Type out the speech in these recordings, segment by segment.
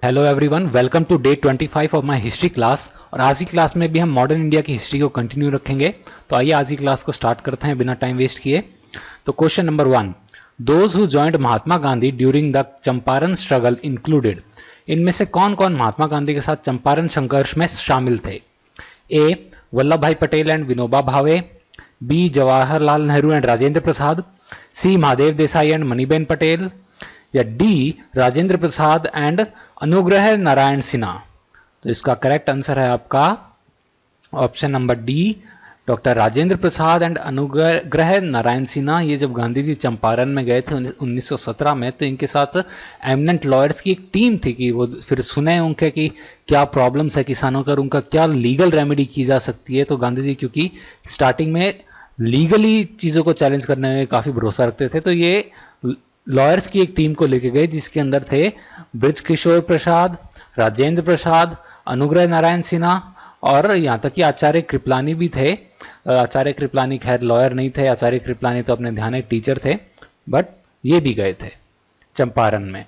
Hello everyone, welcome to day 25 of my history class. और आज की क्लास में भी हम मॉडर्न इंडिया की हिस्ट्री को कंटिन्यू रखेंगे। तो आइए आज की क्लास को स्टार्ट करते हैं बिना टाइम वेस्ट किए। तो question number 1, those who joined Mahatma Gandhi during the Champaran struggle included. इनमें से कौन कौन महात्मा गांधी के साथ चंपारण संघर्ष में शामिल थे? ए वल्लभ भाई Patel and Vinoba Bhave, B Jawaharlal Nehru and Rajendra Prasad, C Mahadev Desai and Maniben Patel, या डी राजेंद्र प्रसाद एंड अनुग्रह नारायण सिन्हा। तो इसका करेक्ट आंसर है आपका option number D, doctor Rajendra Prasad and Anugrah Narayan Sinha. ये जब गांधी जी चंपारण में गए थे 1917 में, तो इनके साथ एमिनेंट लॉयर्स की एक टीम थी कि वो फिर सुने उनके कि क्या प्रॉब्लम्स है किसानों का, उनका क्या लीगल रेमेडी की जा सकती है। तो गांधी जी क्योंकि स्टार्टिंग में लीगली चीज़ों को चैलेंज करने में काफ़ी भरोसा रखते थे, तो ये लॉयर्स की एक टीम को लेके गए जिसके अंदर थे ब्रिज किशोर प्रसाद, राजेंद्र प्रसाद, अनुग्रह नारायण सिन्हा और यहाँ तक कि आचार्य कृपलानी भी थे। आचार्य कृपलानी खैर लॉयर नहीं थे, आचार्य कृपलानी तो अपने ध्यान एक टीचर थे, बट ये भी गए थे चंपारण में।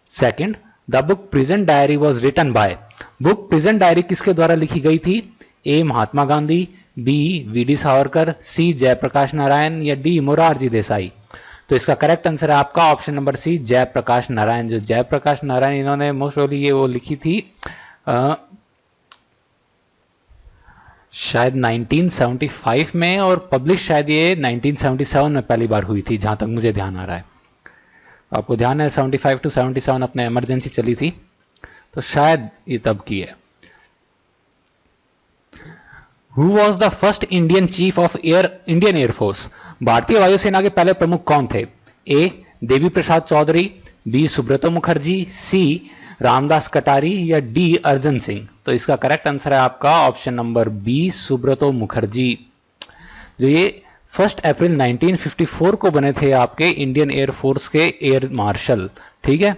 Second, the book prison diary was written by. Book prison diary किसके द्वारा लिखी गई थी? A Mahatma Gandhi, B V D. Savarkar, C Jayaprakash Narayan, या डी मोरारजी देसाई। तो इसका करेक्ट आंसर है आपका option number C, Jayaprakash Narayan. जो जयप्रकाश नारायण, इन्होंने मोस्ट प्रोबेबली ये वो लिखी थी शायद 1975 में, और पब्लिश शायद ये 1977 में पहली बार हुई थी, जहां तक मुझे ध्यान आ रहा है। आपको ध्यान है 75 टू 77 अपने इमरजेंसी चली थी, तो शायद ये तब की है। Who was the first Indian chief of Indian Air Force? भारतीय वायुसेना के पहले प्रमुख कौन थे? ए देवी प्रसाद चौधरी, बी सुब्रतो मुखर्जी, सी रामदास कटारी, या डी अर्जन सिंह। तो इसका करेक्ट आंसर है आपका option number B, Subroto Mukherjee. जो ये 1 अप्रैल 1954 को बने थे आपके इंडियन एयर फोर्स के एयर मार्शल। ठीक है,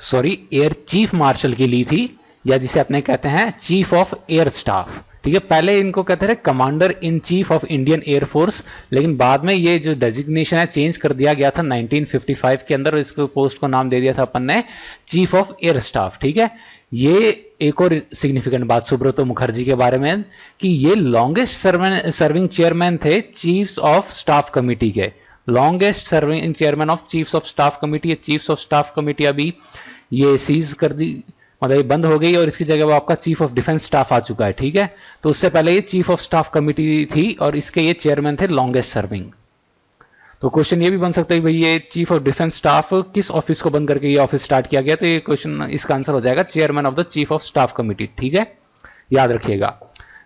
सॉरी, एयर चीफ मार्शल की ली थी, या जिसे अपने कहते हैं चीफ ऑफ एयर स्टाफ। ठीक है, पहले इनको कहते थे commander in chief of Indian air force, लेकिन बाद में ये जो डेजिग्नेशन है चेंज कर दिया गया था 1955 के अंदर। इसको पोस्ट को नाम दे दिया था अपन ने चीफ ऑफ एयर स्टाफ। ठीक है, ये एक और सिग्निफिकेंट बात सुब्रतो मुखर्जी के बारे में कि ये लॉन्गेस्ट सर्विंग चेयरमैन थे चीफ्स ऑफ स्टाफ कमिटी के। Longest serving chairman of chiefs of staff committee. Chiefs of staff committee अभी ये सीज कर दी, मतलब ये बंद हो गई, और इसकी जगह वो आपका चीफ ऑफ डिफेंस स्टाफ आ चुका है। ठीक है, तो उससे पहले ये चीफ ऑफ स्टाफ कमिटी थी और इसके ये चेयरमैन थे लॉन्गेस्ट सर्विंग। तो क्वेश्चन ये भी बन सकता है भाई ये चीफ ऑफ डिफेंस स्टाफ किस ऑफिस को बंद करके ये ऑफिस स्टार्ट किया गया? तो ये क्वेश्चन, इसका आंसर हो जाएगा chairman of the chief of staff committee. ठीक है, याद रखिएगा।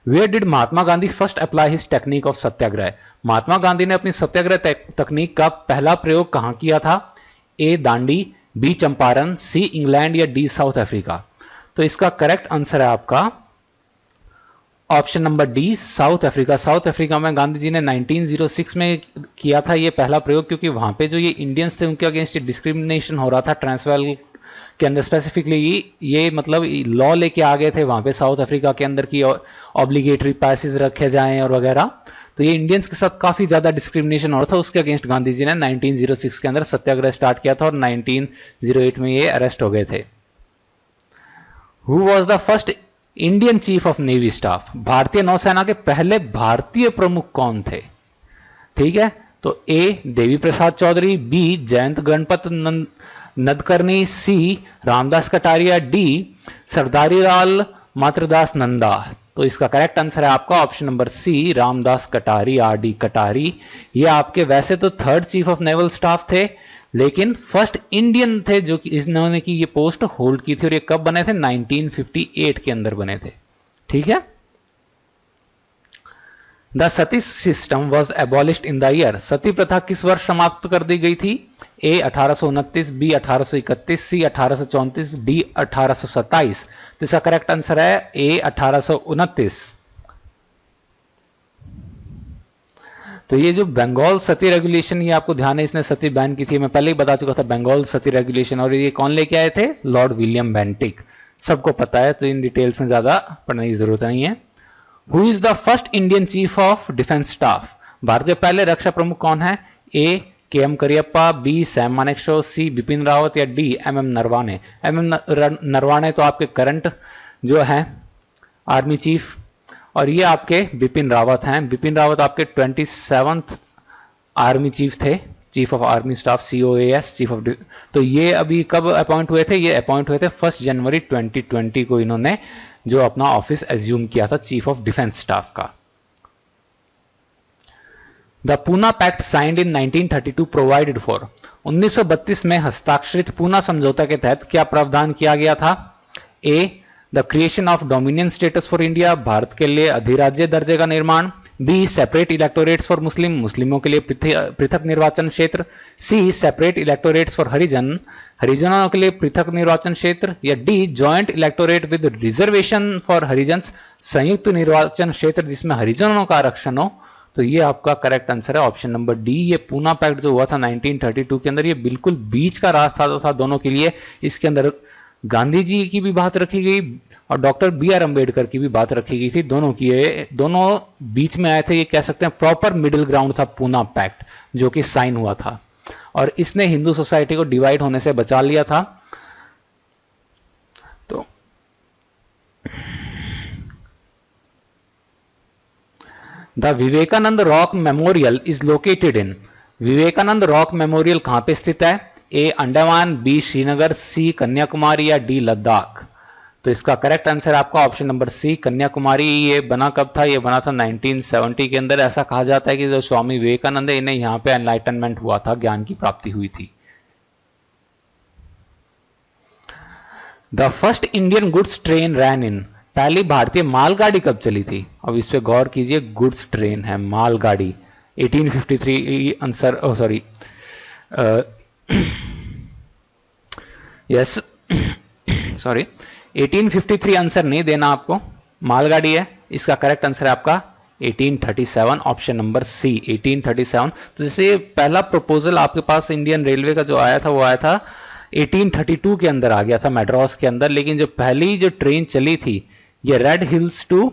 Where did Mahatma Gandhi first apply his technique of satyagraha. Mahatma Gandhi ने अपनी सत्याग्रह तकनीक का पहला प्रयोग कहां किया था? A Dandi, B Champaran, C England, या डी साउथ अफ्रीका। तो इसका करेक्ट आंसर है आपका option number D, South Africa. South Africa में गांधी जी ने 1906 में किया था ये पहला प्रयोग, क्योंकि वहां पे जो ये इंडियंस थे उनके अगेंस्ट डिस्क्रिमिनेशन हो रहा था ट्रांसवाल के अंदर स्पेसिफिकली। ये मतलब लॉ लेके आ गए थे वहां पे साउथ अफ्रीका के अंदर की ऑब्लिगेटरी पैसेज रखे जाएं और वगैरह। तो ये इंडियंस के साथ काफी ज्यादा डिस्क्रिमिनेशन हो रहा था, उसके अगेंस्ट गांधी जी ने 1906 के अंदर सत्याग्रह स्टार्ट किया था और 1908 में ये अरेस्ट हो गए थे। Who was the first Indian Chief of Navy Staff? भारतीय नौसेना के पहले भारतीय प्रमुख कौन थे? ठीक है, तो ए देवी प्रसाद चौधरी, बी जयंत गणपत नदकर्णी, सी रामदास कटारिया, डी सरदारी लाल मातृदास नंदा। तो इसका करेक्ट आंसर है आपका ऑप्शन नंबर सी, रामदास कटारी, आर डी कटारी। ये आपके वैसे तो 3rd chief of naval staff थे, लेकिन फर्स्ट इंडियन थे जो कि इन्होंने की ये पोस्ट होल्ड की थी। और ये कब बने थे? 1958 के अंदर बने थे। ठीक है, the sati system was abolished in the year. Sati प्रथा किस वर्ष समाप्त कर दी गई थी? A 1829, B 1831, C 1834, D 1827। तो इसका करेक्ट आंसर है ए 1829। तो ये जो बंगाल सती रेगुलेशन, ये आपको ध्यान है, इसने सती बैन की थी। मैं पहले ही बता चुका था बंगाल सती रेगुलेशन। और ये कौन लेके आए थे? Lord William Bentinck. सबको पता है, तो इन डिटेल्स में ज्यादा पढ़ने की जरूरत नहीं है। Who is the first Indian chief of defence staff? Bharat के पहले रक्षा प्रमुख कौन है? A K M. Cariappa, B Sam Manekshaw, C Bipin Rawat या D M M. Naravane. M M. Naravane तो आपके करंट जो है आर्मी चीफ, और ये आपके बिपिन रावत हैं। बिपिन रावत आपके 27th आर्मी चीफ थे, chief of army staff, COAS, chief of. तो ये अभी कब अपॉइंट हुए थे? ये अपॉइंट हुए थे 1 जनवरी 2020 को, इन्होंने जो अपना ऑफिस एज्यूम किया था चीफ ऑफ डिफेंस स्टाफ का। The Poona pact signed in 1932 provided for. 1932 में हस्ताक्षरित पूना समझौता के तहत क्या प्रावधान किया गया था? A the creation of dominion status for India, Bharat के लिए अधिराज्य दर्जे का निर्माण। B separate electorates for Muslim, मुस्लिमों के लिए पृथक निर्वाचन क्षेत्र। C separate electorates for Harijan, हरिजनों के लिए पृथक निर्वाचन क्षेत्र। या D joint electorate with reservation for Harijans, संयुक्त निर्वाचन क्षेत्र जिसमें हरिजनों का आरक्षण हो। तो ये आपका करेक्ट आंसर है ऑप्शन नंबर डी। ये पूना पैक्ट जो हुआ था 1932 के अंदर, ये बिल्कुल बीच का रास्ता था दोनों के लिए। इसके अंदर गांधी जी की भी बात रखी गई और डॉक्टर B.R. अम्बेडकर की भी बात रखी गई थी। दोनों की, दोनों बीच में आए थे। ये कह सकते हैं प्रॉपर मिडिल ग्राउंड था पूना पैक्ट जो कि साइन हुआ था, और इसने हिंदू सोसाइटी को डिवाइड होने से बचा लिया था। तो the Vivekananda rock memorial is located in. Vivekananda rock memorial कहां पे स्थित है? A Andaman, B Srinagar, C Kanyakumari या डी लद्दाख। तो इसका करेक्ट आंसर आपका ऑप्शन नंबर सी कन्याकुमारी। ये बना कब था? ये बना था 1970 के अंदर। ऐसा कहा जाता है कि जो स्वामी विवेकानंद है, इन्हें यहां पे एनलाइटनमेंट हुआ था, ज्ञान की प्राप्ति हुई थी। The first Indian goods train ran in. पहली भारतीय मालगाड़ी कब चली थी? अब इस पे गौर कीजिए, गुड्स ट्रेन है, मालगाड़ी। 1853 answer, sorry, yes sorry 1853 answer नहीं देना आपको, मालगाड़ी है। इसका करेक्ट आंसर है आपका 1837, ऑप्शन नंबर सी 1837। तो जैसे पहला प्रपोजल आपके पास इंडियन रेलवे का जो आया था, वो आया था 1832 के अंदर आ गया था मैड्रास के अंदर। लेकिन जो पहली जो ट्रेन चली थी, ये रेड हिल्स टू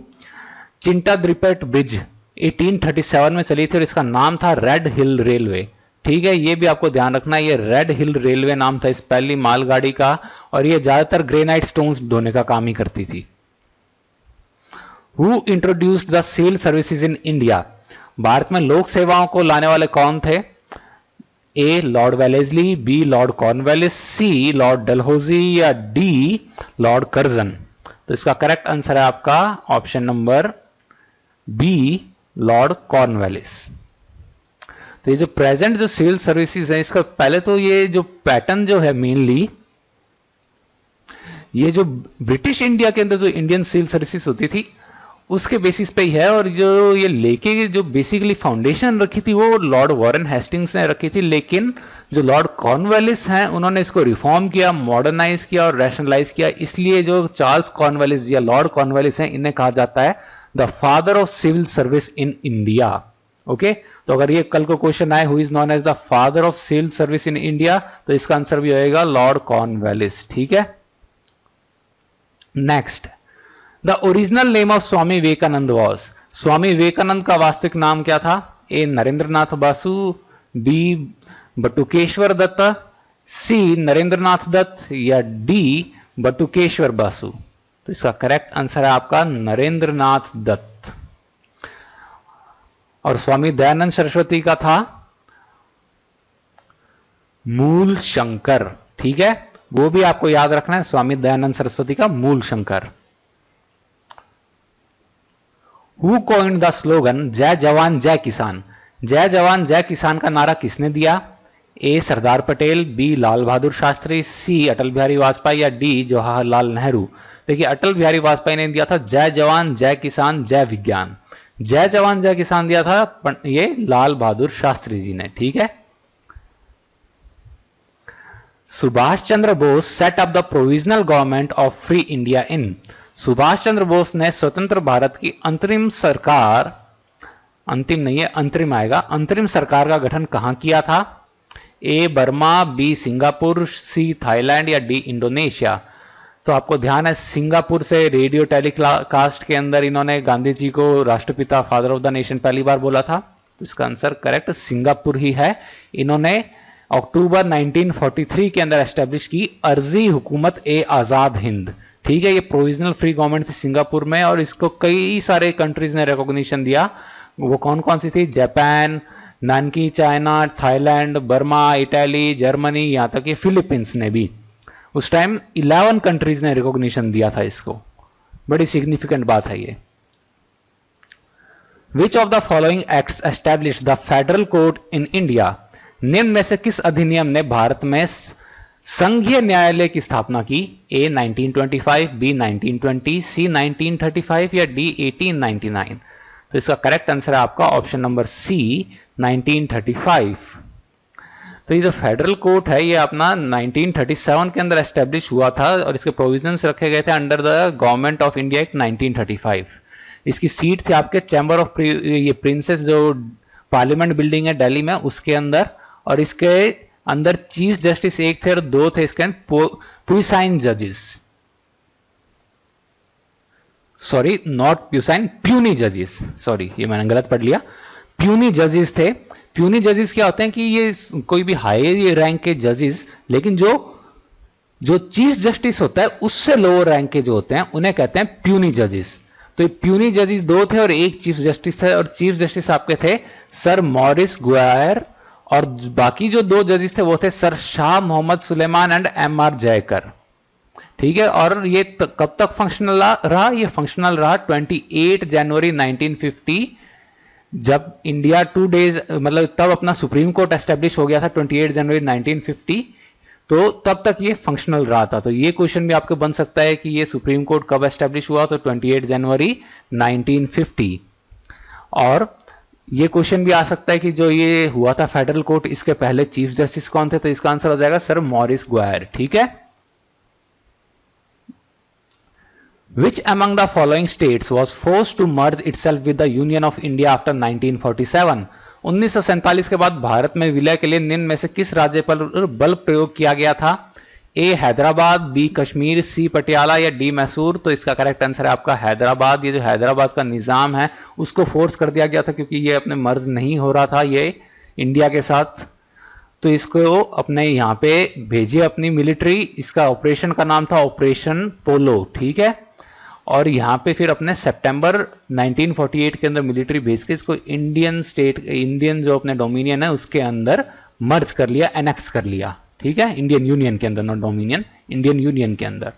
चिंटाद्रिपेट ब्रिज 1837 में चली थी और इसका नाम था रेड हिल रेलवे। ठीक है, ये भी आपको ध्यान रखना, ये रेड हिल रेलवे नाम था इस पहली मालगाड़ी का, और ये ज्यादातर ग्रेनाइट स्टोन्स ढोने का काम ही करती थी। Who introduced the civil services in India. Bharat में लोक सेवाओं को लाने वाले कौन थे? A Lord Wellesley, B Lord Cornwallis, C Lord Dalhousie या डी लॉर्ड कर्जन। तो इसका करेक्ट आंसर है आपका option number B Lord Cornwallis. तो ये जो प्रेजेंट जो सिविल सर्विसेज है, इसका पहले तो ये जो पैटर्न जो है मेनली, ये जो ब्रिटिश इंडिया के अंदर जो इंडियन सिविल सर्विसेज होती थी उसके बेसिस पे ही है, और जो ये लेके जो बेसिकली फाउंडेशन रखी थी वो लॉर्ड वॉरेन हेस्टिंग्स ने रखी थी। लेकिन जो लॉर्ड कॉर्नवेलिस हैं, उन्होंने इसको रिफॉर्म किया, मॉडर्नाइज किया और रैशनलाइज किया। इसलिए जो चार्ल्स कॉर्नवेलिस या लॉर्ड कॉर्नवेलिस हैं, इन्हें कहा जाता है the father of civil service in India. Okay, तो अगर ये कल को क्वेश्चन आए who is known as the father of civil service in India, तो इसका आंसर भी होएगा लॉर्ड कॉर्नवेलिस। ठीक है, next, the original name of Swami Vivekananda was. Swami Vivekananda का वास्तविक नाम क्या था? ए नरेंद्रनाथ बासु, बी बटुकेश्वर दत्त, सी नरेंद्रनाथ दत्त या डी बटुकेश्वर बासु। तो इसका करेक्ट आंसर है आपका नरेंद्रनाथ दत्त। और स्वामी दयानंद सरस्वती का था मूल शंकर। ठीक है, वो भी आपको याद रखना है, स्वामी दयानंद सरस्वती का मूल Shankar. Who coined the slogan जय जवान जय किसान। जय जवान जय किसान का नारा किसने दिया? ए सरदार पटेल, बी लाल बहादुर शास्त्री, सी अटल बिहारी वाजपेयी या डी जवाहरलाल नेहरू। देखिए, अटल बिहारी वाजपेयी ने दिया था जय जवान जय किसान जय विज्ञान। जय जवान जय किसान दिया था ये लाल बहादुर शास्त्री जी ने। ठीक है, Subhash Chandra Bose set up the provisional government of free India in. Subhash Chandra Bose ने स्वतंत्र भारत की अंतरिम सरकार, अंतिम नहीं है अंतरिम आएगा, अंतरिम सरकार का गठन कहां किया था? A Burma, B Singapore, C Thailand या डी इंडोनेशिया। तो आपको ध्यान है, सिंगापुर से रेडियो टेलीकास्ट के अंदर इन्होंने गांधी जी को राष्ट्रपिता, फादर ऑफ द नेशन पहली बार बोला था। तो इसका आंसर करेक्ट सिंगापुर ही है। इन्होंने अक्टूबर 1943 के अंदर एस्टेब्लिश की अर्जी हुकूमत ए आज़ाद हिंद। ठीक है, ये प्रोविजनल फ्री गवर्नमेंट थी सिंगापुर में और इसको कई सारे कंट्रीज ने रिकॉग्निशन दिया। वो कौन कौन सी थी? Japan, Nanaki China, Thailand, Burma, Italy, Germany, यहां तक कि फिलीपींस ने भी उस टाइम 11 कंट्रीज ने रिकॉग्निशन दिया था इसको। बड़ी सिग्निफिकेंट बात है ये। Which of the following acts establish the federal court in India? निम्न में से किस अधिनियम ने भारत में संघीय न्यायालय की स्थापना की? ए 1925, बी 1920, सी 1935 या डी 1899? तो इसका करेक्ट आंसर है आपका ऑप्शन नंबर सी 1935। तो ये जो फेडरल कोर्ट है ये अपना 1937 के अंदर एस्टेब्लिश हुआ था और इसके प्रोविजंस रखे गए थे under the government of India act 1935। इसकी सीट थी आपके चैम्बर ऑफ ये प्रिंसेस जो पार्लियामेंट बिल्डिंग है दिल्ली में उसके अंदर, और इसके अंदर चीफ जस्टिस एक थे और दो थे इसके पुइसाइन जजेस, सॉरी नॉट प्यूसाइन, प्यूनी जजेस, सॉरी ये मैंने गलत पढ़ लिया, प्यूनी जजेस थे। प्यूनी जजेस क्या होते हैं कि ये कोई भी हाई रैंक के जजेस, लेकिन जो चीफ जस्टिस होता है उससे लोअर रैंक के जो होते हैं उन्हें कहते हैं प्यूनी जजेस। तो ये प्यूनी जजेस दो थे और एक चीफ जस्टिस थे, और चीफ जस्टिस आपके थे सर मॉरिस गुआयर, और बाकी जो दो जजेस थे वो थे Sir Shah Mohammad Suleman and M R. Jayakar. ठीक है, और ये कब तक फंक्शनल रहा? ये फंक्शनल रहा 28 जनवरी 1950, जब इंडिया 2 डेज मतलब तब अपना सुप्रीम कोर्ट एस्टेब्लिश हो गया था 28 जनवरी 1950, तो तब तक ये फंक्शनल रहा था। तो ये क्वेश्चन भी आपको बन सकता है कि ये सुप्रीम कोर्ट कब एस्टेब्लिश हुआ? तो 28 जनवरी 1950। और ये क्वेश्चन भी आ सकता है कि जो ये हुआ था फेडरल कोर्ट, इसके पहले चीफ जस्टिस कौन थे? तो इसका आंसर हो जाएगा सर मॉरिस गुआयर। ठीक है। Which among the following states was forced to merge itself with the Union of India after 1947? 1947 के बाद भारत में विलय के लिए निम्न में से किस राज्य पर बल प्रयोग किया गया था? ए हैदराबाद, बी कश्मीर, सी पटियाला या डी मैसूर? तो इसका करेक्ट आंसर है आपका हैदराबाद। ये जो हैदराबाद का निज़ाम है उसको फोर्स कर दिया गया था क्योंकि ये अपने मर्ज नहीं हो रहा था ये इंडिया के साथ, तो इसको अपने यहाँ पे भेजिए अपनी मिलिट्री। इसका ऑपरेशन का नाम था ऑपरेशन पोलो। ठीक है, और यहाँ पे फिर अपने सितंबर 1948 के अंदर मिलिट्री भेज के इसको इंडियन स्टेट, इंडियन जो अपने डोमिनियन है उसके अंदर मर्ज कर लिया, एनेक्स कर लिया। ठीक है, इंडियन यूनियन के अंदर, नॉट डोमिनियन, इंडियन यूनियन के अंदर।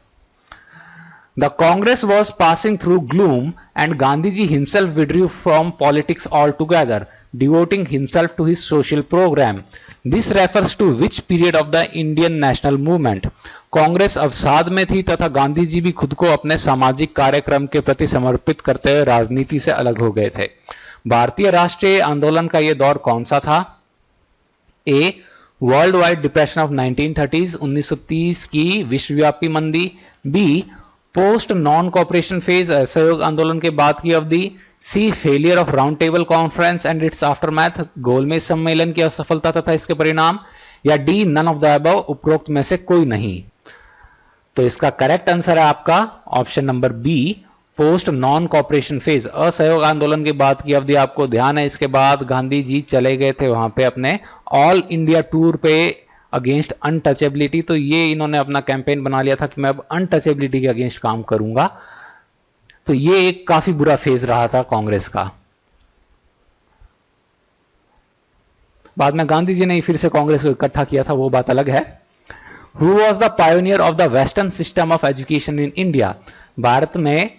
The Congress was passing through gloom and Gandhiji himself withdrew from politics all together, devoting himself to his social programme. This refers to which period of the Indian national movement? Congress अवसाद में थी तथा गांधी जी भी खुद को अपने सामाजिक कार्यक्रम के प्रति समर्पित करते हुए राजनीति से अलग हो गए थे। भारतीय राष्ट्रीय आंदोलन का यह दौर कौन सा था? A world wide depression of 1930s, 1930 की विश्वव्यापी मंदी, B post non cooperation phase, असहयोग आंदोलन के बाद की अवधि, C failure of round table conference and its aftermath, गोलमेज सम्मेलन की असफलता तथा इसके परिणाम, या D none of the above, उपरोक्त में से कोई नहीं। तो इसका करेक्ट आंसर है आपका option number B post non cooperation phase, असहयोग आंदोलन के बाद की अवधि। आपको ध्यान है इसके बाद गांधी जी चले गए थे वहां पे अपने ऑल इंडिया टूर पे अगेंस्ट अनटचेबिलिटी, तो ये इन्होंने अपना कैंपेन बना लिया था कि मैं अब अनटचेबिलिटी के अगेंस्ट काम करूंगा। तो ये एक काफी बुरा फेज रहा था कांग्रेस का। बाद में गांधी जी ने फिर से कांग्रेस को इकट्ठा किया था, वो बात अलग है। Who was the pioneer of the western system of education in India? Bharat में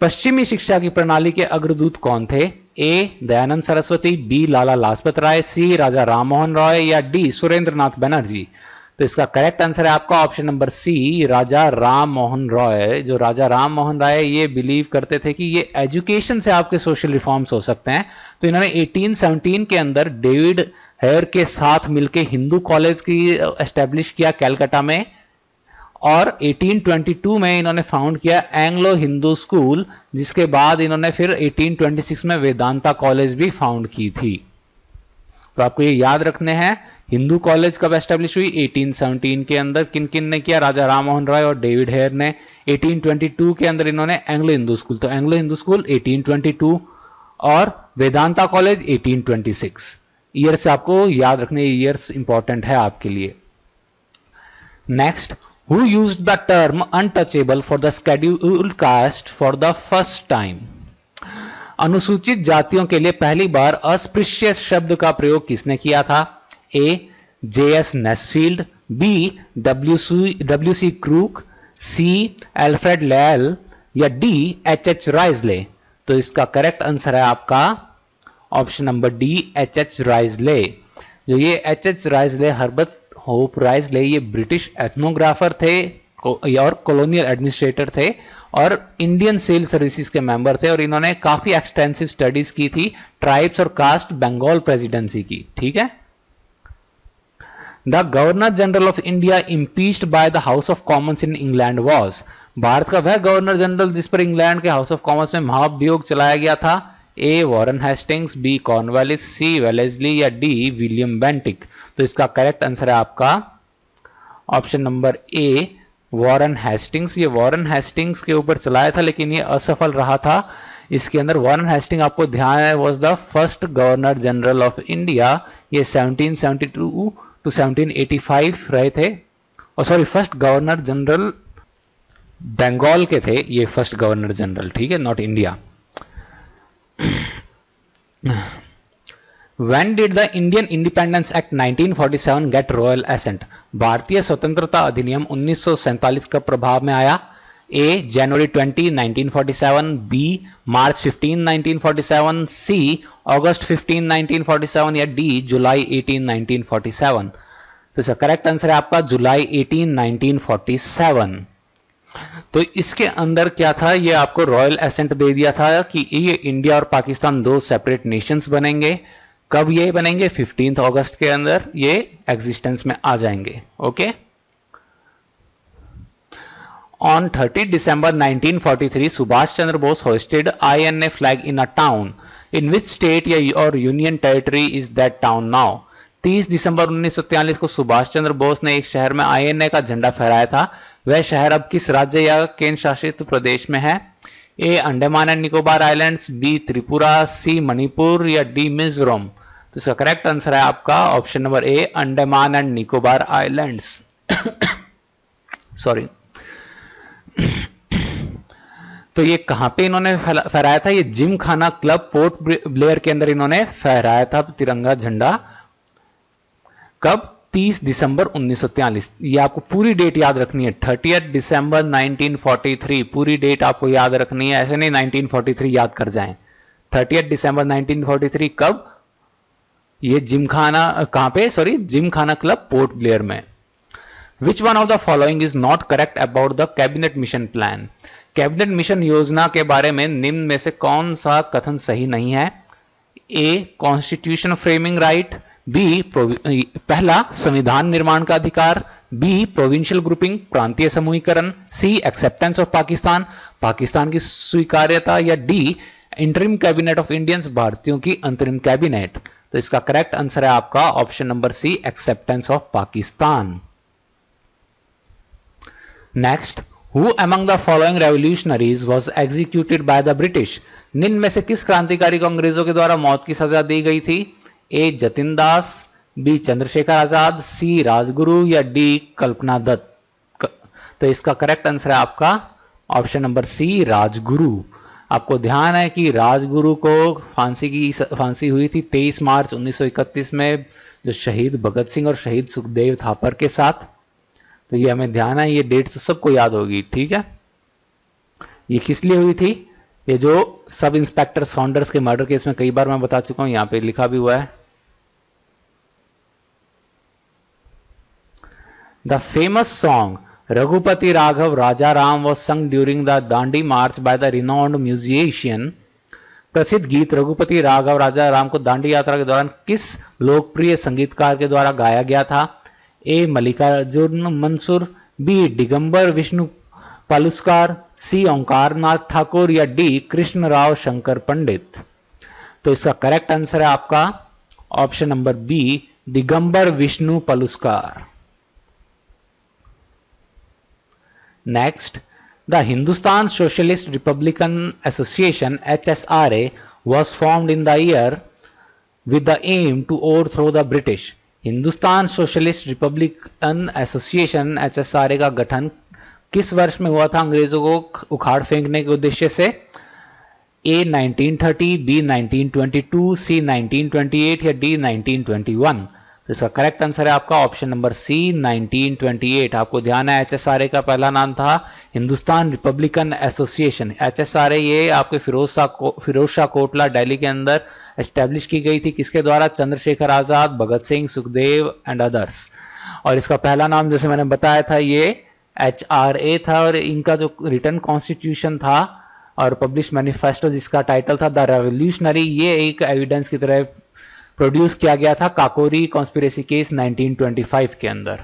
पश्चिमी शिक्षा की प्रणाली के अग्रदूत कौन थे? ए दयानंद सरस्वती, बी लाला लाजपत राय, सी राजा राममोहन रॉय या डी सुरेंद्रनाथ बनर्जी? तो इसका करेक्ट आंसर है आपका ऑप्शन नंबर सी राजा राम मोहन रॉय। जो राजा राम मोहन राय ये बिलीव करते थे कि ये एजुकेशन से आपके सोशल रिफॉर्म्स हो सकते हैं, तो इन्होंने 1817 के अंदर डेविड हेयर के साथ मिलकर हिंदू कॉलेज की एस्टेब्लिश किया कैलकाटा में, और 1822 में इन्होंने फाउंड किया एंग्लो हिंदू स्कूल, जिसके बाद इन्होंने फिर 1826 में वेदांता कॉलेज भी फाउंड की थी। तो आपको ये याद रखने हैं हिंदू कॉलेज कब एस्टेब्लिश हुई? 1817 के अंदर। किन किन ने किया? राजा राम मोहन रॉय और डेविड हेयर ने। 1822 के अंदर इन्होंने एंग्लो हिंदू स्कूल, तो एंग्लो हिंदू स्कूल 1822, और वेदांता कॉलेज 1826। ईयर से आपको याद रखने, ईयर्स इंपॉर्टेंट है आपके लिए। Next, who used the term untouchable for the scheduled caste for the first time? अनुसूचित जातियों के लिए पहली बार अस्पृश्य शब्द का प्रयोग किसने किया था? ए. J.S. Nesfield, B. W.C. Crook, सी. एल्फ्रेड लेल या डी. H.H. राइजले? तो इसका करेक्ट आंसर है आपका ऑप्शन नंबर डी, H.H. राइजले। जो ये H.H. राइजले, हर्बर्ट होप राइजले, ये ब्रिटिश एथनोग्राफर थे और कॉलोनियल एडमिनिस्ट्रेटर थे और इंडियन सिविल सर्विसेज के मेंबर थे, और इन्होंने काफी एक्सटेंसिव स्टडीज की थी ट्राइब्स और कास्ट बंगाल प्रेसिडेंसी की। ठीक है। The governor general of India impeached by the house of Commons in England was? Bharat का वह गवर्नर जनरल जिस पर इंग्लैंड के हाउस ऑफ कॉमन्स में महाभियोग चलाया गया था? A. Warren Hastings, B. Cornwallis, C. Wellesley या डी. William Bentinck? तो इसका करेक्ट आंसर है आपका option number A, Warren Hastings. ये वॉरेन हेस्टिंग्स के ऊपर चलाया था लेकिन ये असफल रहा था। इसके अंदर वॉरेन हेस्टिंग, आपको ध्यान है, was the first governor general of India. ये 1772 टू 1785 रहे थे, और sorry first governor general Bengal के थे ये फर्स्ट गवर्नर जनरल, ठीक है, not India. When did the Indian Independence Act 1947 get royal assent? भारतीय स्वतंत्रता अधिनियम 1947 कब प्रभाव में आया? A. January 20, 1947, B. March 15, 1947, C. August 15, 1947 या D. July 18, 1947? तो इसका करेक्ट आंसर है आपका जुलाई 18, 1947। तो इसके अंदर क्या था, ये आपको रॉयल एसेंट दे दिया था कि ये इंडिया और पाकिस्तान दो सेपरेट नेशंस बनेंगे। कब ये बनेंगे? 15 अगस्त के अंदर ये एग्जिस्टेंस में आ जाएंगे। Okay. On 30 December 1943 Subhash Chandra Bose hosted INA flag in a town in which state और union territory is that town now? 30 दिसंबर 1943 को सुभाष चंद्र बोस ने एक शहर में INA का झंडा फहराया था। वह शहर अब किस राज्य या केंद्र शासित प्रदेश में है? A. Andaman and Nicobar Islands, B. Tripura, C. Manipur या डी. मिजोरम? तो इसका करेक्ट आंसर है आपका option number A, Andaman and Nicobar Islands. Sorry. तो ये कहां पे इन्होंने फहराया था? ये जिम खाना क्लब पोर्ट ब्लेयर के अंदर इन्होंने फहराया था तिरंगा झंडा। कब? 30 दिसंबर 1943। ये आपको पूरी डेट याद रखनी है, 30 दिसंबर 1943 पूरी डेट आपको याद रखनी है, ऐसे नहीं 1943 याद कर जाएं। 30 दिसंबर 1943 कब? ये जिमखाना कहां पे? Sorry, gymkhana club Port Blair में। Which one of the following is not correct about the Cabinet Mission Plan? Cabinet Mission योजना के बारे में निम्न में से कौन सा कथन सही नहीं है? A. Constitution framing right, B. पहला संविधान निर्माण का अधिकार, बी. प्रोविंशियल ग्रुपिंग प्रांतीय समूहीकरण, सी. एक्सेप्टेंस ऑफ पाकिस्तान पाकिस्तान की स्वीकार्यता या D. Interim cabinet of Indians भारतीयों की अंतरिम कैबिनेट? तो इसका करेक्ट आंसर है आपका option number C, acceptance of Pakistan. Next, who among the following revolutionaries was executed by the British? निम्न में से किस क्रांतिकारी को अंग्रेजों के द्वारा मौत की सजा दी गई थी? ए. जतिन दास, बी. चंद्रशेखर आजाद, सी. राजगुरु या डी. कल्पना दत्त? तो इसका करेक्ट आंसर है आपका ऑप्शन नंबर सी, राजगुरु। आपको ध्यान है कि राजगुरु को फांसी हुई थी 23 मार्च 1931 में, जो शहीद भगत सिंह और शहीद सुखदेव थापर के साथ। तो ये हमें ध्यान है, ये डेट तो सबको याद होगी, ठीक है। ये किस लिए हुई थी? ये जो सब इंस्पेक्टर सॉन्डर्स के मर्डर केस में कई बार मैं बता चुका हूं, यहां पे लिखा भी हुआ है। The famous song Raghupati Raghav Raja Ram was sung during the Dandi March by the renowned musician। प्रसिद्ध गीत रघुपति राघव राजा राम को दांडी यात्रा के दौरान किस लोकप्रिय संगीतकार के द्वारा गाया गया था? ए. मल्लिकार्जुन मंसूर, बी. दिगंबर विष्णु पालुस्कार, सी. ओंकार नाथ ठाकुर या डी. कृष्णराव शंकर पंडित? तो इसका करेक्ट आंसर है आपका option number B, Digambar Vishnu Paluskar. Next, the Hindustan Socialist Republican Association HSRA was formed in the year with the aim to overthrow the British? Hindustan Socialist Republican Association HSRA का गठन किस वर्ष में हुआ था अंग्रेजों को उखाड़ फेंकने के उद्देश्य से? A 1930, B 1922, C 1928 या D 1921? तो इसका करेक्ट आंसर है आपका ऑप्शन नंबर सी 1928। आपको ध्यान है HSRA का पहला नाम था हिंदुस्तान रिपब्लिकन एसोसिएशन। HSRA ये आपके फिरोज शाह कोटला दिल्ली के अंदर एस्टेब्लिश की गई थी, किसके द्वारा? Chandrashekhar Azad, Bhagat Singh, Sukhdev and others. और इसका पहला नाम जैसे मैंने बताया था ये HRA था, और इनका जो रिटन कॉन्स्टिट्यूशन था और पब्लिश मैनिफेस्टो जिसका टाइटल था द रेवोल्यूशनरी, ये एक एविडेंस की तरह प्रोड्यूस किया गया था काकोरी कॉन्स्पिरेसी केस 1925 के अंदर।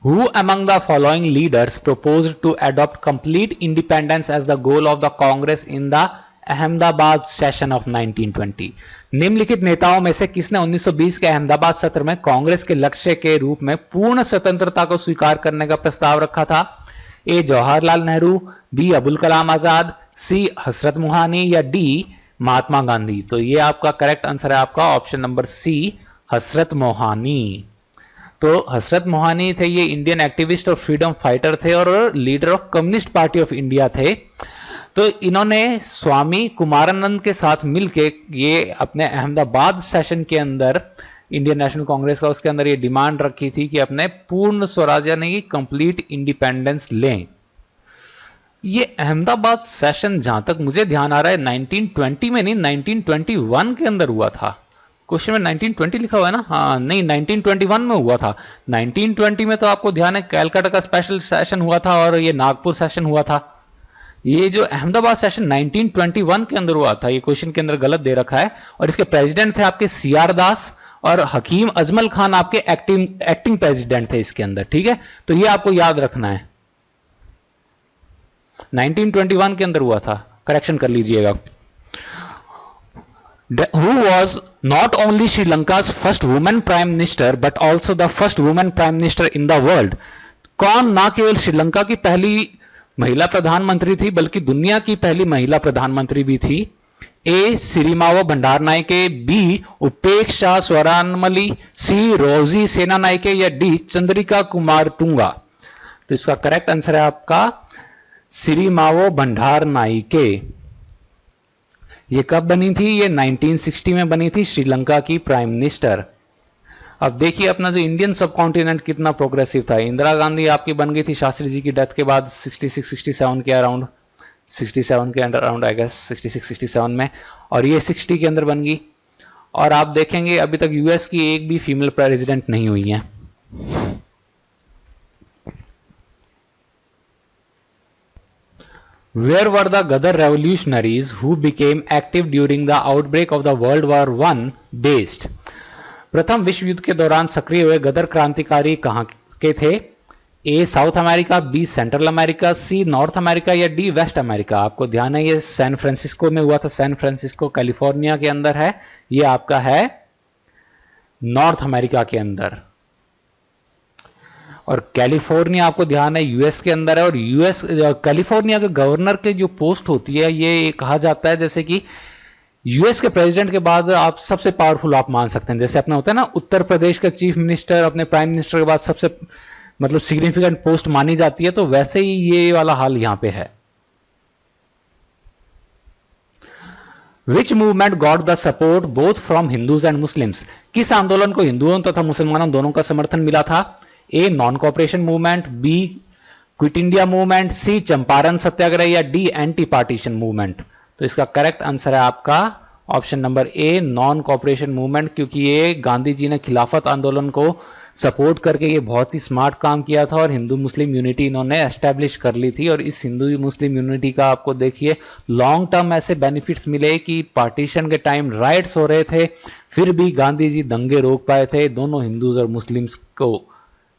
Who among the following leaders proposed to adopt complete independence as the goal of the Congress in the Ahmedabad session of 1920? निम्नलिखित नेताओं में से किसने 1920 के अहमदाबाद सत्र में कांग्रेस के लक्ष्य के रूप में पूर्ण स्वतंत्रता को स्वीकार करने का प्रस्ताव रखा था? ए जवाहरलाल नेहरू, बी अबुल कलाम आजाद, सी हसरत मोहानी या डी महात्मा गांधी? तो ये आपका करेक्ट आंसर है आपका ऑप्शन नंबर सी हसरत मोहानी। तो हसरत मोहानी थे ये इंडियन एक्टिविस्ट और फ्रीडम फाइटर थे और leader of communist party of India थे। तो इन्होंने स्वामी कुमारानंद के साथ मिलके ये अपने अहमदाबाद सेशन के अंदर इंडियन नेशनल कांग्रेस का उसके अंदर ये डिमांड रखी थी कि अपने पूर्ण स्वराज यानी कि कंप्लीट इंडिपेंडेंस लें। ये अहमदाबाद सेशन जहां तक मुझे ध्यान आ रहा है 1920 में नहीं 1921 के अंदर हुआ था। क्वेश्चन में 1920 लिखा हुआ है ना? हाँ नहीं, 1921 में हुआ था। 1920 में तो आपको ध्यान है कैलकाटा का स्पेशल सेशन हुआ था और ये नागपुर सेशन हुआ था। ये जो अहमदाबाद सेशन 1921 के अंदर हुआ था, ये क्वेश्चन के अंदर गलत दे रखा है। और इसके प्रेसिडेंट थे आपके CR दास और हकीम अजमल खान आपके एक्टिंग प्रेसिडेंट थे इसके अंदर। ठीक है, तो ये आपको याद रखना है। 1921 के अंदर हुआ था, करेक्शन कर लीजिएगा। Who was not only Sri Lanka's first woman prime minister but also the first woman prime minister in the world? कौन ना केवल श्रीलंका की पहली महिला प्रधानमंत्री थी बल्कि दुनिया की पहली महिला प्रधानमंत्री भी थी? ए सिरिमावो भंडारनायके, बी उपेक्षा स्वरानमली, सी रोजी सेनानायके या डी चंद्रिका कुमार टुंगा? तो इसका करेक्ट आंसर है आपका सिरिमावो भंडारनायके। ये कब बनी थी? ये 1960 में बनी थी, श्रीलंका की प्राइम मिनिस्टर। अब देखिए अपना जो इंडियन सब कॉन्टिनेंट कितना प्रोग्रेसिव था। इंदिरा गांधी आपकी बन गई थी शास्त्री जी की डेथ के बाद 66-67 के अराउंड, 67 के अराउंड आई गेस 66-67 में, और ये 60 के अंदर बन गई। और आप देखेंगे अभी तक यूएस की एक भी फीमेल प्रेसिडेंट नहीं हुई है। Where were the Ghadar revolutionaries who became active during the outbreak of the World War I based? प्रथम विश्व युद्ध के दौरान सक्रिय हुए गदर क्रांतिकारी कहां के थे? A South America, B Central America, C North America या डी वेस्ट अमेरिका? आपको ध्यान है ये सैन फ्रांसिस्को में हुआ था। सैन फ्रांसिस्को कैलिफोर्निया के अंदर है। ये आपका है नॉर्थ अमेरिका के अंदर। और कैलिफोर्निया आपको ध्यान है यूएस के अंदर है। और यूएस कैलिफोर्निया के गवर्नर के जो पोस्ट होती है ये कहा जाता है जैसे कि यूएस के प्रेसिडेंट के बाद आप सबसे पावरफुल आप मान सकते हैं। जैसे अपने होता है ना उत्तर प्रदेश का चीफ मिनिस्टर अपने प्राइम मिनिस्टर के बाद सबसे मतलब सिग्निफिकेंट पोस्ट मानी जाती है, तो वैसे ही ये वाला हाल यहां पे है। विच movement got the support both from Hindus and Muslims? किस आंदोलन को हिंदुओं तथा मुसलमानों दोनों का समर्थन मिला था? A non cooperation movement, B quit India movement, C Champaran satyagraha या डी एंटी पार्टीशन मूवमेंट? तो इसका करेक्ट आंसर है आपका ऑप्शन नंबर ए नॉन कॉपरेशन मूवमेंट, क्योंकि ये गांधी जी ने खिलाफत आंदोलन को सपोर्ट करके ये बहुत ही स्मार्ट काम किया था और हिंदू मुस्लिम यूनिटी इन्होंने एस्टेब्लिश कर ली थी। और इस हिंदू मुस्लिम यूनिटी का आपको देखिए लॉन्ग टर्म ऐसे बेनिफिट्स मिले कि पार्टीशन के टाइम राइट्स हो रहे थे, फिर भी गांधी जी दंगे रोक पाए थे दोनों हिंदूज और मुस्लिम्स को।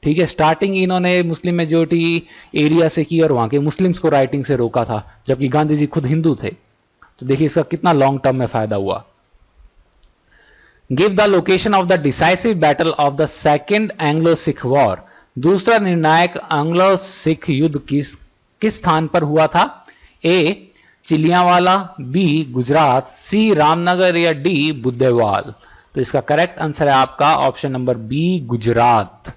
ठीक है, स्टार्टिंग इन्होंने मुस्लिम मेजोरिटी एरिया से की और वहां के मुस्लिम्स को राइटिंग से रोका था, जबकि गांधी जी खुद हिंदू थे। तो देखिए इसका कितना लॉन्ग टर्म में फायदा हुआ। Give the location of the decisive battle of the second Anglo Sikh war? दूसरा निर्णायक एंग्लो सिख युद्ध किस स्थान पर हुआ था? ए चिलियावाला, बी गुजरात, सी रामनगर या डी बुद्देवाल। तो इसका करेक्ट आंसर है आपका ऑप्शन नंबर बी गुजरात।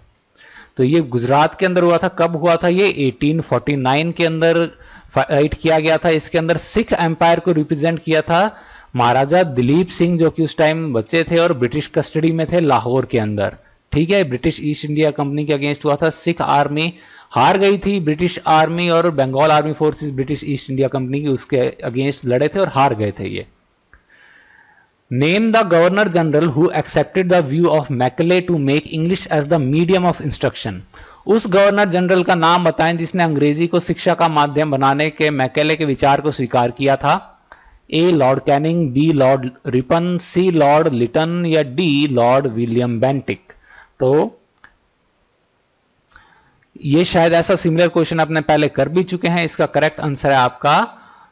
तो ये गुजरात के अंदर हुआ था। कब हुआ था ये? 1849 के अंदर फाइट किया गया था। इसके अंदर सिख एम्पायर को रिप्रेजेंट किया था महाराजा दिलीप सिंह, जो कि उस टाइम बच्चे थे और ब्रिटिश कस्टडी में थे लाहौर के अंदर। ठीक है, ब्रिटिश ईस्ट इंडिया कंपनी के अगेंस्ट हुआ था। सिख आर्मी हार गई थी, ब्रिटिश आर्मी और Bengal army forces British East India company की उसके अगेंस्ट लड़े थे और हार गए थे ये। Name the governor general who accepted the view of Macaulay to make English as the medium of instruction. उस गवर्नर जनरल का नाम बताएं जिसने अंग्रेजी को शिक्षा का माध्यम बनाने के मैकेले के विचार को स्वीकार किया था। A Lord Canning, B Lord Ripon, C Lord Lytton या डी लॉर्ड विलियम बेंटिक। तो ये शायद ऐसा सिमिलर क्वेश्चन आपने पहले कर भी चुके हैं। इसका करेक्ट आंसर है आपका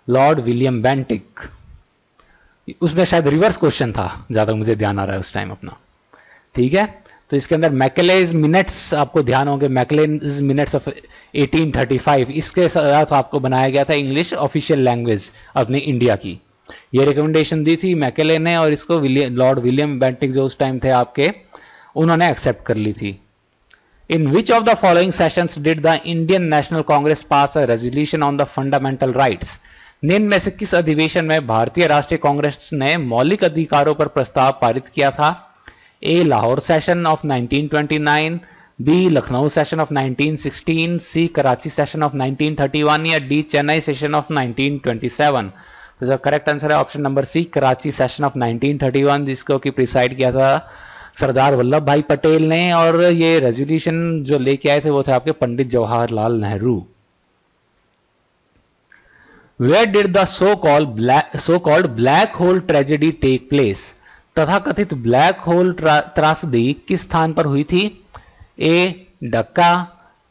लॉर्ड विलियम बेंटिक। उसमें शायद रिवर्स क्वेश्चन था, ज्यादा मुझे ध्यान आ रहा है उस टाइम अपना। ठीक है, तो इसके अंदर मैकेलेज मिनट्स आपको ध्यान होंगे, मैकेलेज मिनट्स ऑफ 1835, इसके साथ आपको बनाया गया था इंग्लिश ऑफिशियल लैंग्वेज अपनी इंडिया की। ये रिकमेंडेशन दी थी मैकेले ने और इसको लॉर्ड विलियम बेंटिक जो उस टाइम थे आपके, उन्होंने एक्सेप्ट कर ली थी। In which of the following sessions did the Indian National Congress pass a resolution on the fundamental rights? निम्न में से किस अधिवेशन में भारतीय राष्ट्रीय कांग्रेस ने मौलिक अधिकारों पर प्रस्ताव पारित किया था? A Lahore session of 1929, B Lucknow session of 1916, C Karachi session of 1931 या डी चेन्नई सेशन ऑफ 1927। तो जो करेक्ट आंसर है option number C Karachi session of 1931, जिसको कि प्रिसाइड किया था सरदार वल्लभ भाई पटेल ने, और ये रेजोल्यूशन जो लेके आए थे वो थे आपके Pandit Jawaharlal Nehru. Where did the so called black hole tragedy take place? तथाकथित ब्लैक होल त्रासदी किस स्थान पर हुई थी? A Dacca,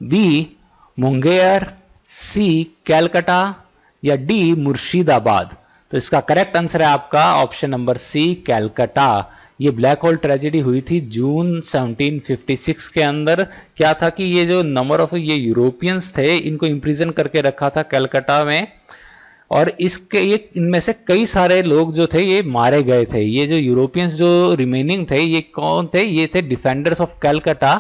B Munger, C Calcutta या डी मुर्शिदाबाद। तो इसका करेक्ट आंसर है आपका ऑप्शन नंबर सी कैलकाटा। ये ब्लैक होल ट्रेजेडी हुई थी जून 1756 के अंदर। क्या था कि ये जो नंबर ऑफ ये यूरोपियंस थे, इनको इंप्रिजन करके रखा था कलकत्ता में, और इसके इनमें से कई सारे लोग जो थे ये मारे गए थे। ये जो यूरोपियंस जो रिमेनिंग थे ये कौन थे? ये थे डिफेंडर्स ऑफ कलकत्ता।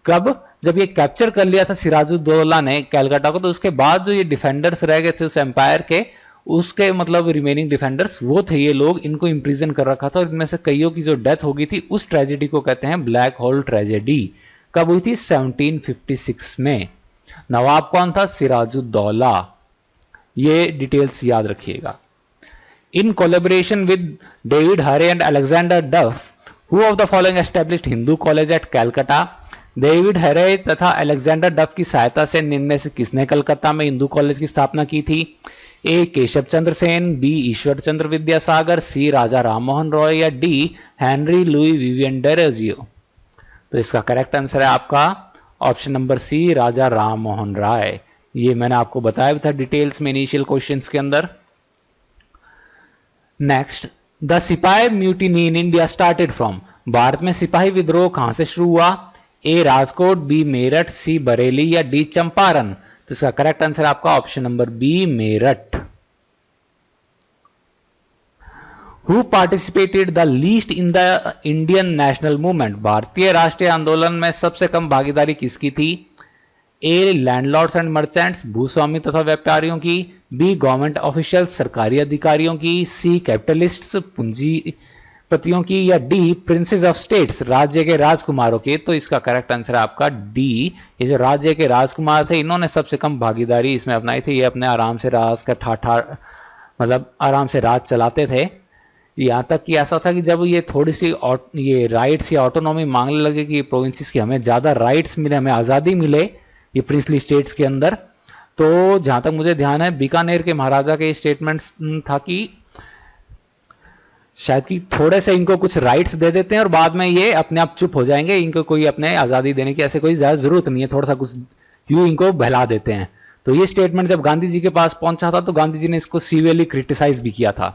कब? जब ये कैप्चर कर लिया था सिराजुद्दौला ने कलकत्ता को, तो उसके बाद जो ये डिफेंडर्स रह गए थे उस एम्पायर के, उसके मतलब रिमेनिंग डिफेंडर्स वो थे ये लोग, इनको इंप्रिजन कर रखा था और इनमें से कईयों की जो डेथ हो गई थी उस ट्रेजेडी को कहते हैं ब्लैक होल ट्रेजेडी। कब हुई थी? 1756 में। नवाब कौन था? सिराजुद्दौला। ये डिटेल्स याद रखिएगा। In collaboration with David Hare and Alexander Duff, who of the following established Hindu college at Calcutta? David Hare तथा अलेक्जेंडर डफ की सहायता से निम्न में से किसने कलकत्ता में हिंदू कॉलेज की स्थापना की थी? ए केशव चंद्र सेन, बी ईश्वर चंद्र विद्यासागर, सी राजा राममोहन रॉय या D Henry Louis Vivian Derozio. तो इसका करेक्ट आंसर है आपका ऑप्शन नंबर सी राजा राममोहन राय। ये मैंने आपको बताया भी था डिटेल्स में इनिशियल क्वेश्चंस के अंदर। Next, the sipahi mutiny in India started from? भारत में सिपाही विद्रोह कहां से शुरू हुआ? A Rajkot, B Meerut, C Bareilly या डी चंपारण। तो इसका करेक्ट आंसर आपका option number B Meerut. Who participated the least in the Indian national movement? भारतीय राष्ट्रीय आंदोलन में सबसे कम भागीदारी किसकी थी? ए लैंडलॉर्ड्स एंड मर्चेंट्स, भूस्वामी तथा व्यापारियों की, बी गवर्नमेंट ऑफिशियल्स, सरकारी अधिकारियों की, सी कैपिटलिस्ट्स, पूंजीपतियों की या डी प्रिंसेस ऑफ स्टेट्स, राज्य के राजकुमारों के। तो इसका करेक्ट आंसर है आपका डी। ये जो राज्य के राजकुमार थे इन्होंने सबसे कम भागीदारी इसमें अपनाई थी। ये अपने आराम से राज का ठाठा मतलब आराम से राज चलाते थे। यहाँ तक कि ऐसा था कि जब ये थोड़ी सी ये राइट्स या ऑटोनॉमी मांगने लगे कि प्रोविंसेस की हमें ज़्यादा राइट्स मिले, हमें आज़ादी मिले ये प्रिंसली स्टेट्स के अंदर, तो जहाँ तक मुझे ध्यान है बीकानेर के महाराजा के स्टेटमेंट्स था कि शायद कि थोड़े से इनको कुछ राइट्स दे देते हैं और बाद में ये अपने आप चुप हो जाएंगे, इनको कोई अपने आज़ादी देने की ऐसे कोई ज़्यादा ज़रूरत नहीं है, थोड़ा सा कुछ यूँ इनको बहला देते हैं। तो ये स्टेटमेंट जब गांधी जी के पास पहुंचा था तो गांधी जी ने इसको सीवियरली क्रिटिसाइज भी किया था।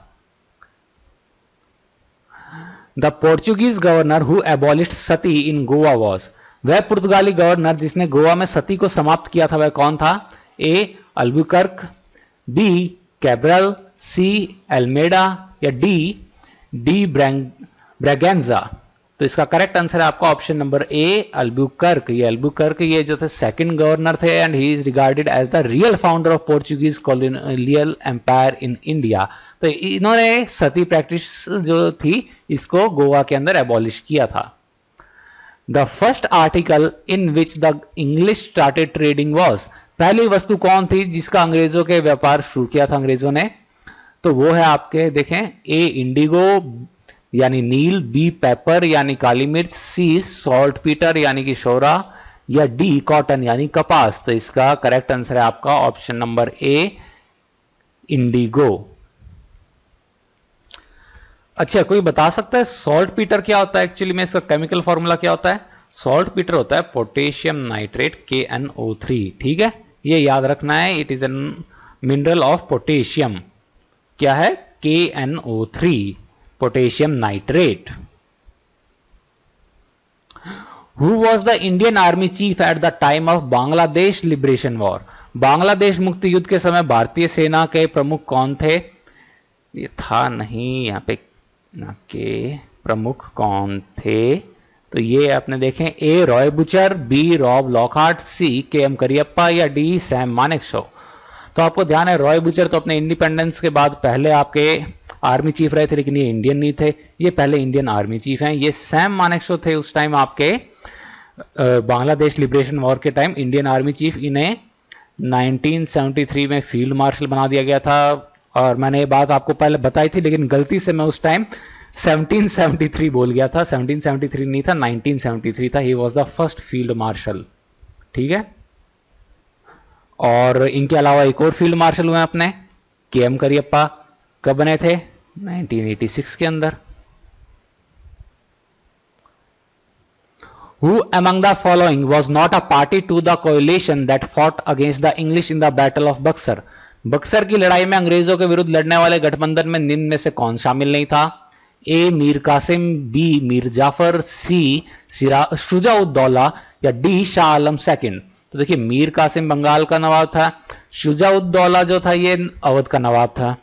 The Portuguese governor who abolished Sati in Goa was? वह पुर्तगाली गवर्नर जिसने गोवा में सती को समाप्त किया था वह कौन था? ए अल्बुकर्क, बी कैब्रल, सी एल्मेडा या डी ब्रैगेंजा। तो इसका करेक्ट आंसर है आपका ऑप्शन नंबर ए अल्बुकर्क। ये जो थे सेकंड गवर्नर थे and he is regarded as the real founder of Portuguese colonial empire in India. तो इन्होंने सती प्रैक्टिस जो थी इसको गोवा के अंदर एबॉलिश किया था। The first article in which the English started trading was, पहली वस्तु कौन थी जिसका अंग्रेजों के व्यापार शुरू किया था अंग्रेजों ने? तो वो है आपके देखें, ए इंडिगो यानी नील, बी पेपर यानी काली मिर्च, सी सॉल्ट पीटर यानी कि शोरा या डी कॉटन यानी कपास। तो इसका करेक्ट आंसर है आपका ऑप्शन नंबर ए इंडिगो। अच्छा, कोई बता सकता है सॉल्ट पीटर क्या होता है? एक्चुअली में इसका केमिकल फॉर्मूला क्या होता है? सॉल्ट पीटर होता है पोटेशियम नाइट्रेट KNO3। ठीक है, ये याद रखना है। It is an mineral of potassium. क्या है? KNO3 potassium nitrate. Who was the Indian Army Chief at the time of Bangladesh liberation war? Bangladesh मुक्ति युद्ध के समय भारतीय सेना के प्रमुख कौन थे? ये था नहीं यहाँ पे के प्रमुख कौन थे? तो ये आपने देखें, A Roy Bucher, B Rob Lockhart, C KM Cariappa या डी सैम मानेकशॉ। तो आपको ध्यान है रॉय बुचर तो अपने इंडिपेंडेंस के बाद पहले आपके आर्मी चीफ रहे थे, लेकिन ये इंडियन नहीं थे, ये पहले इंडियन आर्मी चीफ हैं। ये सैम मानेकशॉ थे उस टाइम आपके बांग्लादेश लिबरेशन वॉर के टाइम इंडियन आर्मी चीफ। इन्हें 1973 में फील्ड मार्शल बना दिया गया था। और मैंने ये बात आपको पहले बताई थी, लेकिन गलती से मैं उस टाइम 1773 बोल गया था। 1773 नहीं था, 1973 था। ही was the first field marshal. ठीक है, और इनके अलावा एक और फील्ड मार्शल हुए अपने KM करियप्पा। कब बने थे? 1986 के अंदर। Who among the following was not a party to the coalition that fought against the English in the Battle of Buxar? Buxar की लड़ाई में अंग्रेजों के विरुद्ध लड़ने वाले गठबंधन में निम्न में से कौन शामिल नहीं था? ए मीर कासिम, बी मीर जाफर, सी शुजाउद्दौला या डी शाह आलम सेकंड। तो देखिए, मीर कासिम बंगाल का नवाब था, शुजाउद्दौला जो था ये अवध का नवाब था,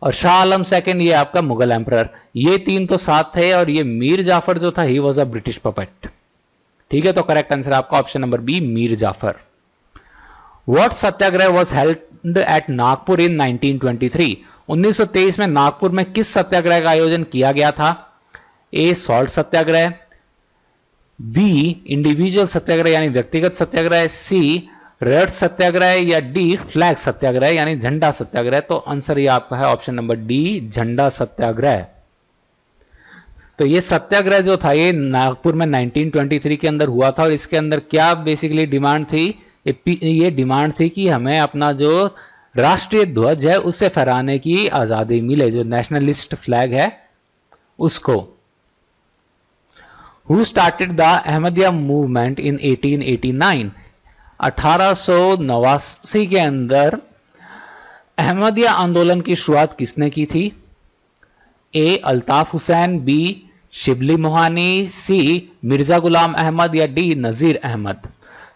और शाह आलम सेकंड ये आपका मुगल एम्परर। ये तीन तो साथ थे, और ये मीर जाफर जो था ही वॉज अ ब्रिटिश पपेट। ठीक है, तो करेक्ट आंसर आपका option number B Mir Jafar. What satyagraha was held at Nagpur in 1923? 1923 में नागपुर में किस सत्याग्रह का आयोजन किया गया था? A salt satyagraha, B individual satyagraha यानी व्यक्तिगत सत्याग्रह, सी रेड सत्याग्रह या डी फ्लैग सत्याग्रह यानी झंडा सत्याग्रह। तो आंसर ये आपका है ऑप्शन नंबर डी झंडा सत्याग्रह। तो ये सत्याग्रह जो था ये नागपुर में 1923 के अंदर हुआ था, और इसके अंदर क्या बेसिकली डिमांड थी? ये डिमांड थी कि हमें अपना जो राष्ट्रीय ध्वज है उससे फहराने की आजादी मिले, जो नेशनलिस्ट फ्लैग है उसको। Who started the Ahmadiyya movement in 1889? 1889 के अंदर अहमदिया आंदोलन की शुरुआत किसने की थी? ए अल्ताफ हुसैन, बी शिबली मोहानी, सी मिर्जा गुलाम अहमद या डी नजीर अहमद।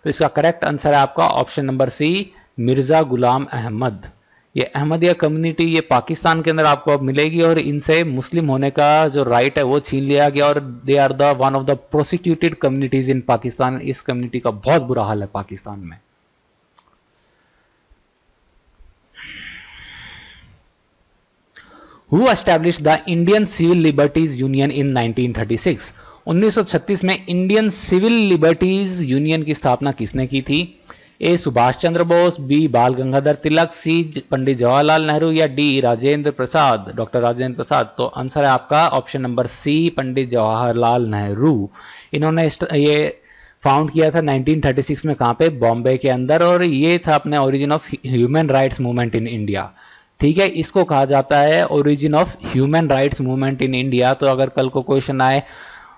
तो इसका करेक्ट आंसर है आपका ऑप्शन नंबर सी मिर्जा गुलाम अहमद। ये अहमदिया कम्युनिटी ये पाकिस्तान के अंदर आपको अब मिलेगी, और इनसे मुस्लिम होने का जो राइट है वो छीन लिया गया, और they are the one of the prosecuted communities in Pakistan. इस कम्युनिटी का बहुत बुरा हाल है पाकिस्तान में। Who established the Indian Civil Liberties Union in 1936? 1936 में इंडियन सिविल लिबर्टीज यूनियन की स्थापना किसने की थी? ए सुभाष चंद्र बोस, बी बाल गंगाधर तिलक, सी पंडित जवाहरलाल नेहरू या डी राजेंद्र प्रसाद, डॉक्टर राजेंद्र प्रसाद। तो आंसर है आपका ऑप्शन नंबर सी पंडित जवाहरलाल नेहरू। इन्होंने ये फाउंड किया था 1936 में, कहाँ पे? बॉम्बे के अंदर, और ये था अपने origin of human rights movement in India. ठीक है, इसको कहा जाता है origin of human rights movement in India. तो अगर कल को क्वेश्चन आए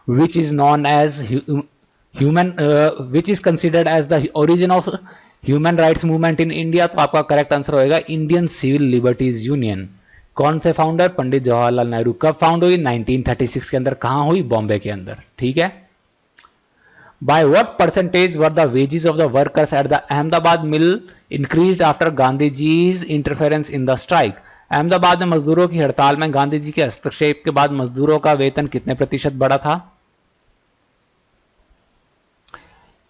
which is known as which is considered as the origin of human rights movement in India, तो आपका करेक्ट आंसर होगा इंडियन सिविल लिबर्टीज यूनियन। कौन से फाउंडर? पंडित जवाहरलाल नेहरू। कब फाउंड हुई? 1936 के अंदर। कहां हुई? बॉम्बे के अंदर। ठीक है। By what percentage were the wages of the workers at the Ahmedabad mill increased after Gandhiji's interference in the strike? Ahmedabad में मजदूरों की हड़ताल में गांधी जी के हस्तक्षेप के बाद मजदूरों का वेतन कितने प्रतिशत बढ़ा था?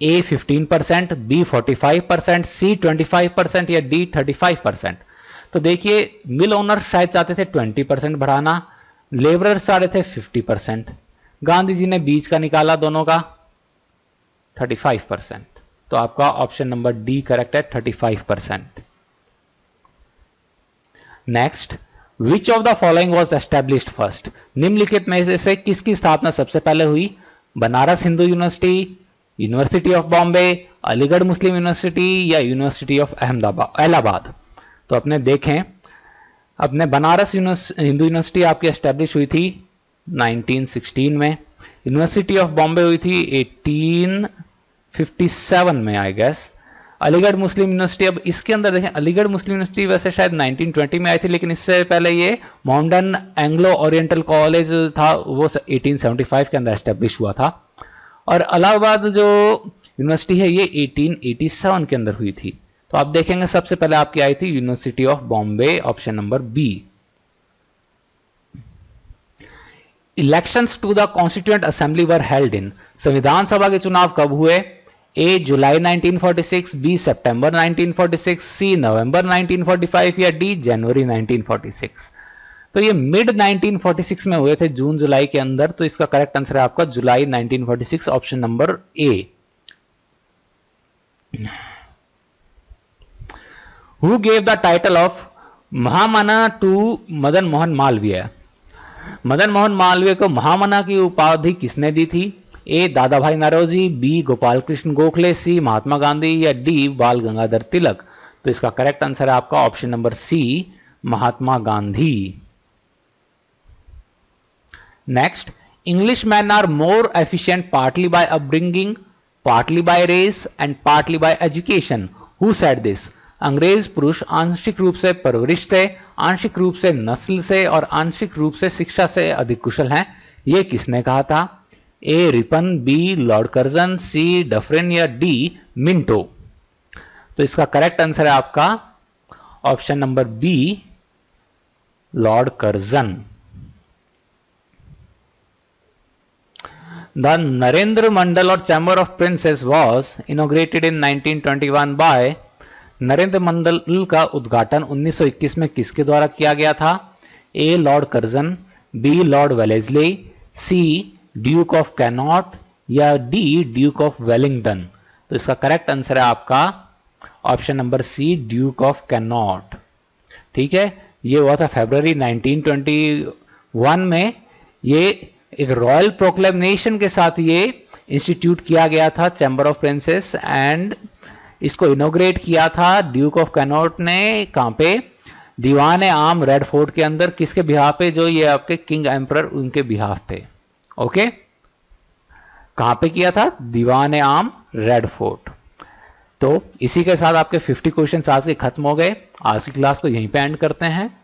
ए 15%, बी 45%, सी 25% या डी 35%। तो देखिए मिल ओनर्स शायद चाहते थे 20% बढ़ाना, लेबरर्स चाहते थे 50%, गांधी जी ने बीच का निकाला दोनों का 35%। तो आपका ऑप्शन नंबर डी करेक्ट है, 35%। Next, which of the following was established first? निम्नलिखित में से किसकी स्थापना सबसे पहले हुई? Banaras Hindu university, university of Bombay, Aligarh Muslim university या यूनिवर्सिटी ऑफ इलाहाबाद? तो अपने देखें, अपने बनारस हिंदू यूनिवर्सिटी आपकी एस्टेब्लिश हुई थी 1916 में, यूनिवर्सिटी ऑफ बॉम्बे हुई थी 1857 में I guess, Aligarh Muslim university, अब इसके अंदर देखें अलीगढ़ मुस्लिम यूनिवर्सिटी वैसे शायद 1920 में आई थी, लेकिन इससे पहले ये मॉडर्न एंग्लो ओरिएंटल कॉलेज था, वो 1875 के अंदर एस्टेब्लिश हुआ था। और इलाहाबाद जो यूनिवर्सिटी है ये 1887 के अंदर हुई थी। तो आप देखेंगे सबसे पहले आपकी आई थी university of Bombay, option number B. Elections to the constituent assembly were held in, संविधान सभा के चुनाव कब हुए? ए जुलाई 1946, बी सितंबर 1946, सी नवंबर 1945 या डी जनवरी 1946? तो ये मिड 1946 में हुए थे, जून जुलाई के अंदर। तो इसका करेक्ट आंसर है आपका जुलाई 1946, option number A. Who gave the title of Mahamana to Madan Mohan Malviya? Madan Mohan Malviya को महामना की उपाधि किसने दी थी? ए दादा भाई नौरोजी, बी गोपाल कृष्ण गोखले, सी महात्मा गांधी या डी बाल गंगाधर तिलक? तो इसका करेक्ट आंसर है आपका option number C, Mahatma Gandhi. Next, Englishmen are more efficient partly by upbringing, partly by race and partly by education. Who said this? अंग्रेज पुरुष आंशिक रूप से परवरिश से, आंशिक रूप से नस्ल से और आंशिक रूप से शिक्षा से अधिक कुशल हैं। यह किसने कहा था? A Ripon, B Lord Curzon, C Dufferin या डी मिंटो? तो इसका करेक्ट आंसर है आपका option number B, Lord Curzon. The Narendra Mandal or Chamber of Princes was inaugurated in 1921 by, Narendra Mandal का उद्घाटन 1921 में किसके द्वारा किया गया था? A Lord Curzon, B Lord Wellesley, C Duke of Connaught या डी ड्यूक ऑफ वेलिंगटन? तो इसका करेक्ट आंसर है आपका option number C, Duke of Connaught. ठीक है, ये हुआ था फरवरी 1921 में। ये एक रॉयल प्रोक्लेमेशन के साथ ये इंस्टीट्यूट किया गया था, चैम्बर ऑफ प्रिंसेस, एंड इसको इनोग्रेट किया था ड्यूक ऑफ कैनॉट ने। कहां पे? दीवान आम रेड फोर्ट के अंदर। किसके बिहाफ पे? जो ये आपके किंग एम्परर, उनके बिहाफ पे। ओके, कहां पे किया था? दीवान आम रेड फोर्ट। तो इसी के साथ आपके 50 क्वेश्चन आज के खत्म हो गए। आज की क्लास को यहीं पे एंड करते हैं।